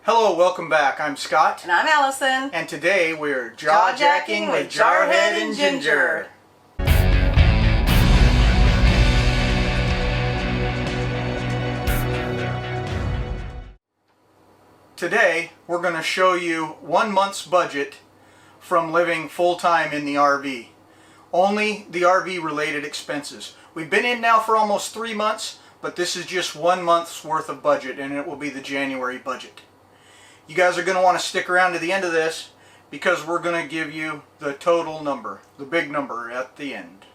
Hello, welcome back. I'm Scott. And I'm Allison. And today we're jaw-jacking with Jarhead and Ginger. Today we're going to show you 1 month's budget from living full-time in the RV. Only the RV related expenses. We've been in now for almost 3 months, but this is just 1 month's worth of budget, and it will be the January budget. You guys are going to want to stick around to the end of this because we're going to give you the total number, the big number at the end.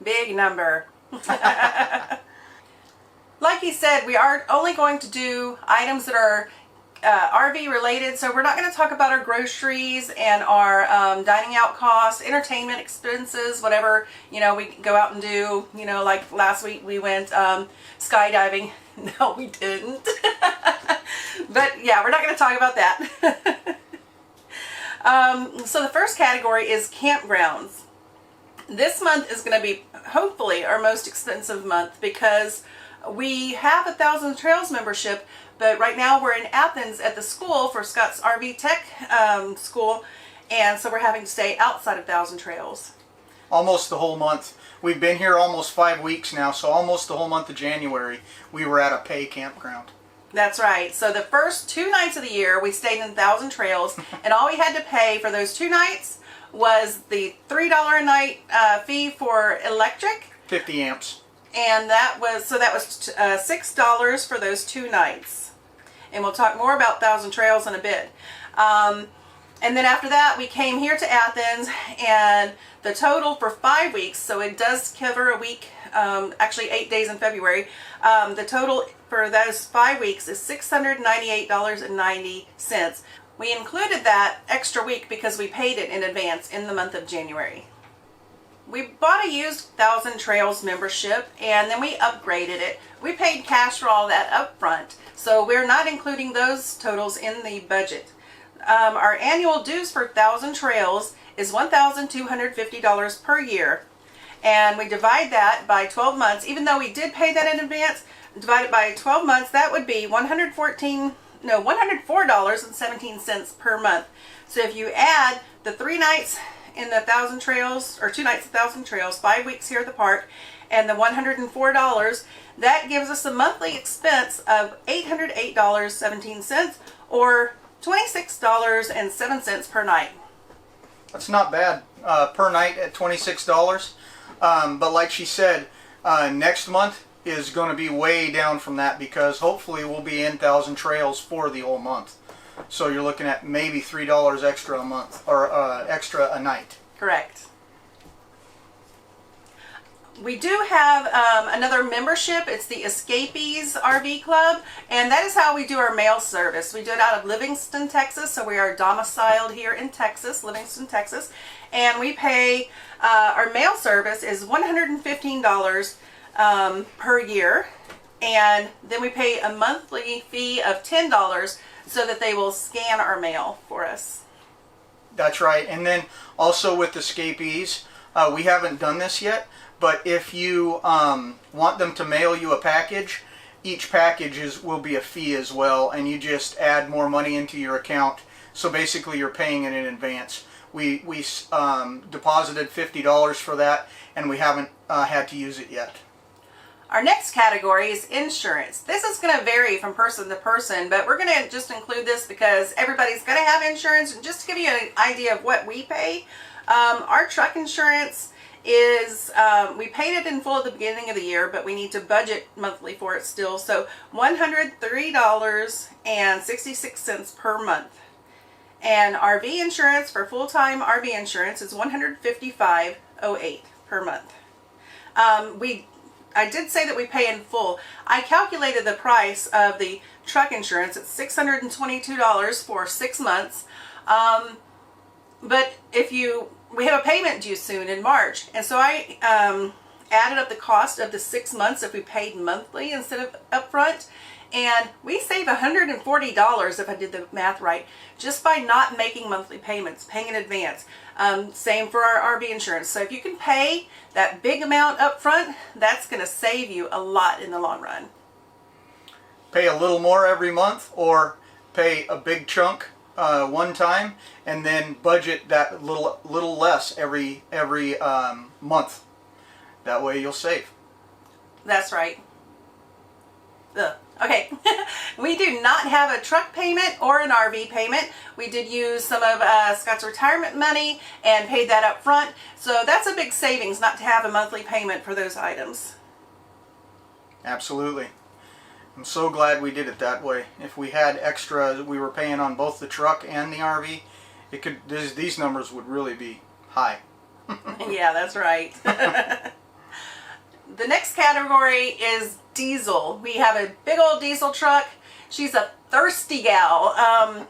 Big number. Like he said, we are only going to do items that are RV related, so we're not going to talk about our groceries and our dining out costs, entertainment expenses, whatever, we go out and do, like last week we went skydiving. No, we didn't. But yeah, we're not going to talk about that. So the first category is campgrounds. This month is going to be hopefully our most expensive month because we have a 1,000 Trails membership, but right now we're in Athens at the school for Scott's RV Tech school, and so we're having to stay outside of 1,000 Trails. Almost the whole month. We've been here almost 5 weeks now, so almost the whole month of January we were at a pay campground. That's right. So the first 2 nights of the year we stayed in 1,000 Trails, and all we had to pay for those 2 nights was the $3 a night fee for electric. 50 amps. And that was $6 for those 2 nights. And we'll talk more about 1,000 Trails in a bit. And then after that, we came here to Athens, and the total for 5 weeks, so it does cover a week, actually 8 days in February, the total for those 5 weeks is $698.90. We included that extra week because we paid it in advance in the month of January. We bought a used 1,000 Trails membership, and then we upgraded it. We paid cash for all that up front, so we're not including those totals in the budget. Our annual dues for 1,000 Trails is $1,250 per year, and we divide that by 12 months. Even though we did pay that in advance, divided by 12 months, that would be $104.17 per month. So if you add the 3 nights in the 1,000 Trails, or 2 nights at 1,000 Trails, 5 weeks here at the park, and the $104, that gives us a monthly expense of $808.17, or $26.07 per night. That's not bad per night at $26. But like she said, next month is going to be way down from that because hopefully we'll be in 1,000 Trails for the whole month. So you're looking at maybe $3 extra a month, or extra a night. Correct. We do have another membership. It's the Escapees RV Club, and that is how we do our mail service. We do it out of Livingston, Texas, so we are domiciled here in Texas, Livingston, Texas, and we pay, our mail service is $115 per year, and then we pay a monthly fee of $10 so that they will scan our mail for us. That's right. And then also with Escapees, we haven't done this yet, but if you want them to mail you a package, each package will be a fee as well, and you just add more money into your account. So basically you're paying it in advance. We deposited $50 for that, and we haven't had to use it yet. Our next category is insurance. This is going to vary from person to person, but we're going to just include this because everybody's going to have insurance. And just to give you an idea of what we pay, our truck insurance is, we paid it in full at the beginning of the year, but we need to budget monthly for it still. So $103.66 per month. And RV insurance for full-time RV insurance is $155.08 per month. I did say that we pay in full. I calculated the price of the truck insurance at $622 for 6 months. But we have a payment due soon in March, and so I added up the cost of the 6 months if we paid monthly instead of upfront, and we save $140 if I did the math right, just by not making monthly payments, paying in advance. Same for our RV insurance. So if you can pay that big amount up front, that's going to save you a lot in the long run. Pay a little more every month, or pay a big chunk one time, and then budget that little less every month. That way you'll save. That's right. Ugh. Okay, we do not have a truck payment or an RV payment. We did use some of Scott's retirement money and paid that up front. So that's a big savings not to have a monthly payment for those items. Absolutely. I'm so glad we did it that way. If we had extra we were paying on both the truck and the RV, these numbers would really be high. Yeah, that's right. The next category is diesel. We have a big old diesel truck. She's a thirsty gal. How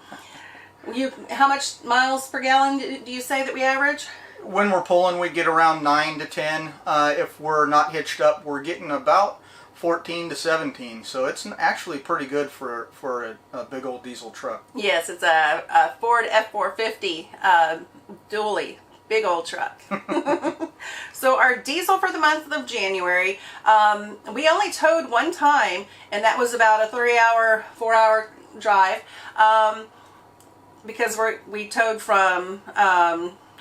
much miles per gallon do you say that we average? When we're pulling, we get around 9 to 10. If we're not hitched up, we're getting about 14 to 17. So it's actually pretty good for a big old diesel truck. Yes, it's a Ford F450 dually. Big old truck. So our diesel for the month of January, we only towed one time, and that was about a 4-hour drive, because we towed from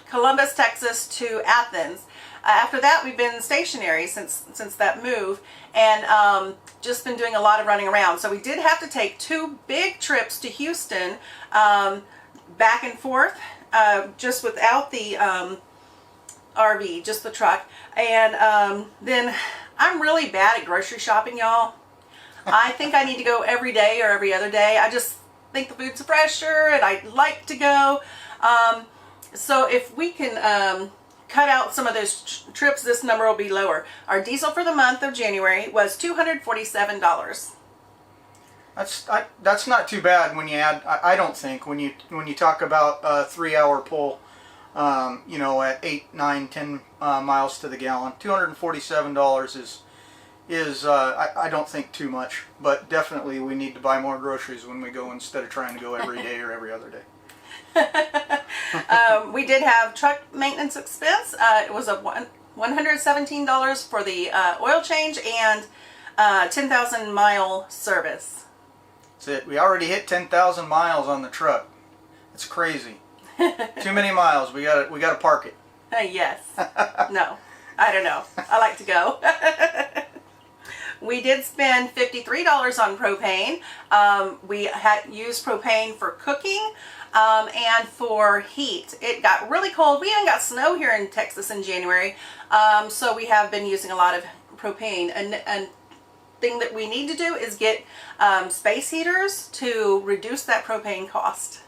Columbus, Texas to Athens. After that, we've been stationary since that move, and just been doing a lot of running around. So we did have to take 2 big trips to Houston, back and forth, just without the RV, just the truck. And then I'm really bad at grocery shopping, y'all. I think I need to go every day or every other day. I just think the food's fresher and I like to go. So if we can cut out some of those trips, this number will be lower. Our diesel for the month of January was $247. That's not too bad when you add. I don't think when you talk about a 3-hour pull, at 8, 9, 10 miles to the gallon, $247 is I don't think too much, but definitely we need to buy more groceries when we go instead of trying to go every day or every other day. We did have truck maintenance expense. It was $117 for the oil change and 10,000 mile service. That's it. We already hit 10,000 miles on the truck. It's crazy. Too many miles. We gotta park it. Yes. No. I don't know. I like to go. We did spend $53 on propane. We had used propane for cooking and for heat. It got really cold. We even got snow here in Texas in January, so we have been using a lot of propane. And thing that we need to do is get space heaters to reduce that propane cost.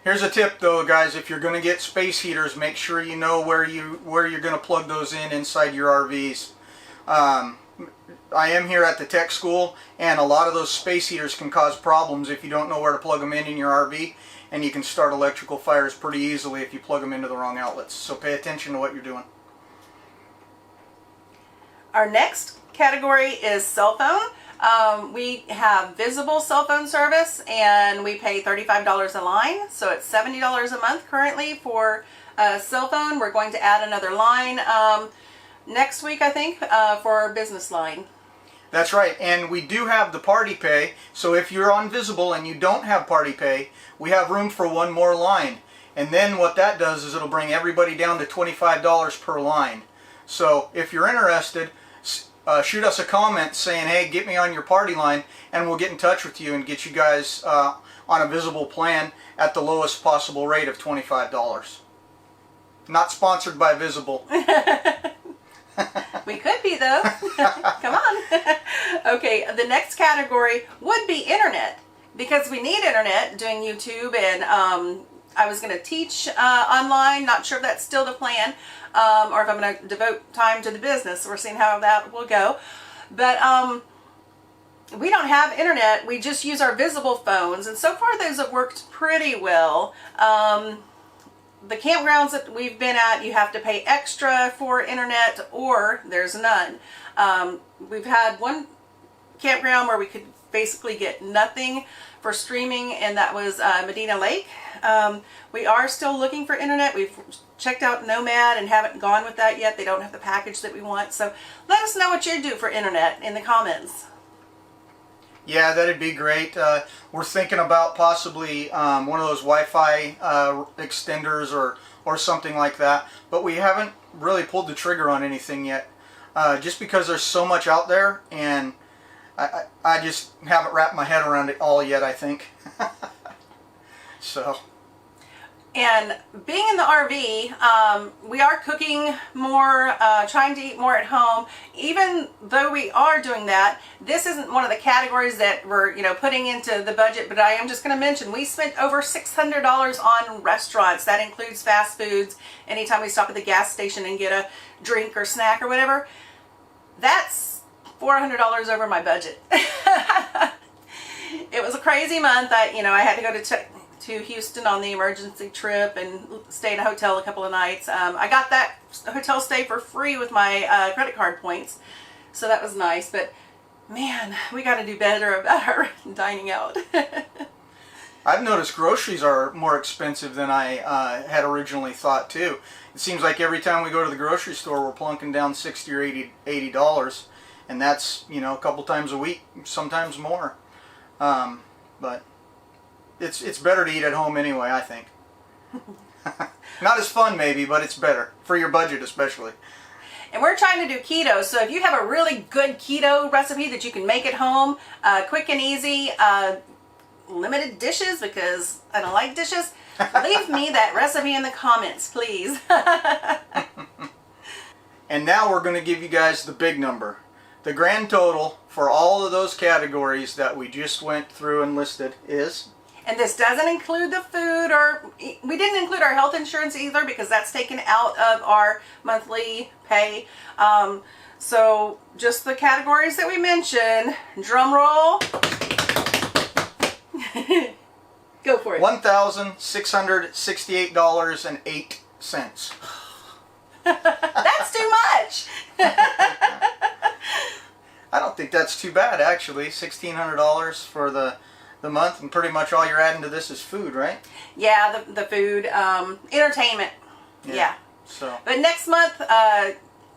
Here's a tip though, guys. If you're going to get space heaters, make sure you know where you're going to plug those in inside your RVs. I am here at the tech school, and a lot of those space heaters can cause problems if you don't know where to plug them in your RV, and you can start electrical fires pretty easily if you plug them into the wrong outlets. So pay attention to what you're doing. Our next category is cell phone. We have visible cell phone service, and we pay $35 a line, so it's $70 a month currently for a cell phone. We're going to add another line next week, I think, for our business line. That's right, and we do have the party pay, so if you're on visible and you don't have party pay, we have room for one more line. And then what that does is it'll bring everybody down to $25 per line. So if you're interested, shoot us a comment saying, hey, get me on your party line, and we'll get in touch with you and get you guys on a visible plan at the lowest possible rate of $25. Not sponsored by Visible. We could be, though. Come on. Okay, the next category would be internet, because we need internet doing YouTube, and I was going to teach online. Not sure if that's still the plan, or if I'm going to devote time to the business. We're seeing how that will go. But we don't have internet. We just use our visible phones, and so far those have worked pretty well. The campgrounds that we've been at, you have to pay extra for internet, or there's none. We've had one campground where we could basically get nothing for streaming, and that was Medina Lake. We are still looking for internet. We've checked out Nomad and haven't gone with that yet. They don't have the package that we want. So let us know what you do for internet in the comments. Yeah, that'd be great. We're thinking about possibly one of those Wi-Fi extenders or something like that, but we haven't really pulled the trigger on anything yet, just because there's so much out there, and I just haven't wrapped my head around it all yet, I think. So. And being in the RV, we are cooking more, trying to eat more at home. Even though we are doing that, this isn't one of the categories that we're, putting into the budget, but I am just going to mention we spent over $600 on restaurants. That includes fast foods. Anytime we stop at the gas station and get a drink or snack or whatever, that's $400 over my budget. It was a crazy month. I had to go to Houston on the emergency trip and stay in a hotel a couple of nights. I got that hotel stay for free with my credit card points, so that was nice. But man, we got to do better about our dining out. I've noticed groceries are more expensive than I had originally thought too. It seems like every time we go to the grocery store, we're plunking down $60 or $80, and that's a couple times a week, sometimes more. But it's better to eat at home anyway, I think. Not as fun maybe, but it's better for your budget especially. And we're trying to do keto, so if you have a really good keto recipe that you can make at home, quick and easy, limited dishes because I don't like dishes, leave me that recipe in the comments, please. And now we're going to give you guys the big number. The grand total for all of those categories that we just went through and listed is... And this doesn't include the food, or we didn't include our health insurance either because that's taken out of our monthly pay. So just the categories that we mentioned. Drum roll. Go for it. $1,668.08. That's too much. I don't think that's too bad actually. $1,600 for the month, and pretty much all you're adding to this is food, right? Yeah, the food, entertainment. Yeah. So. But next month,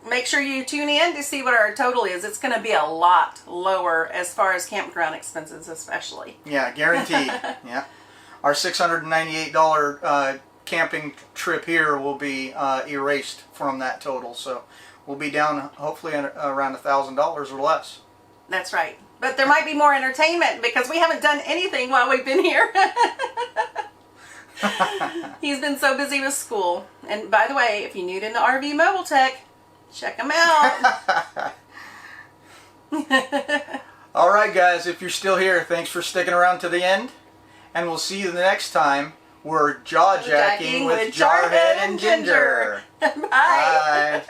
make sure you tune in to see what our total is. It's going to be a lot lower as far as campground expenses, especially. Yeah, guaranteed. Yeah, our $698 camping trip here will be erased from that total, so we'll be down hopefully around $1,000 or less. That's right. But there might be more entertainment because we haven't done anything while we've been here. He's been so busy with school. And by the way, if you're new to RV Mobile Tech, check him out. All right, guys, if you're still here, thanks for sticking around to the end. And we'll see you the next time we're jaw-jacking with Jarhead and Ginger. Bye. Bye.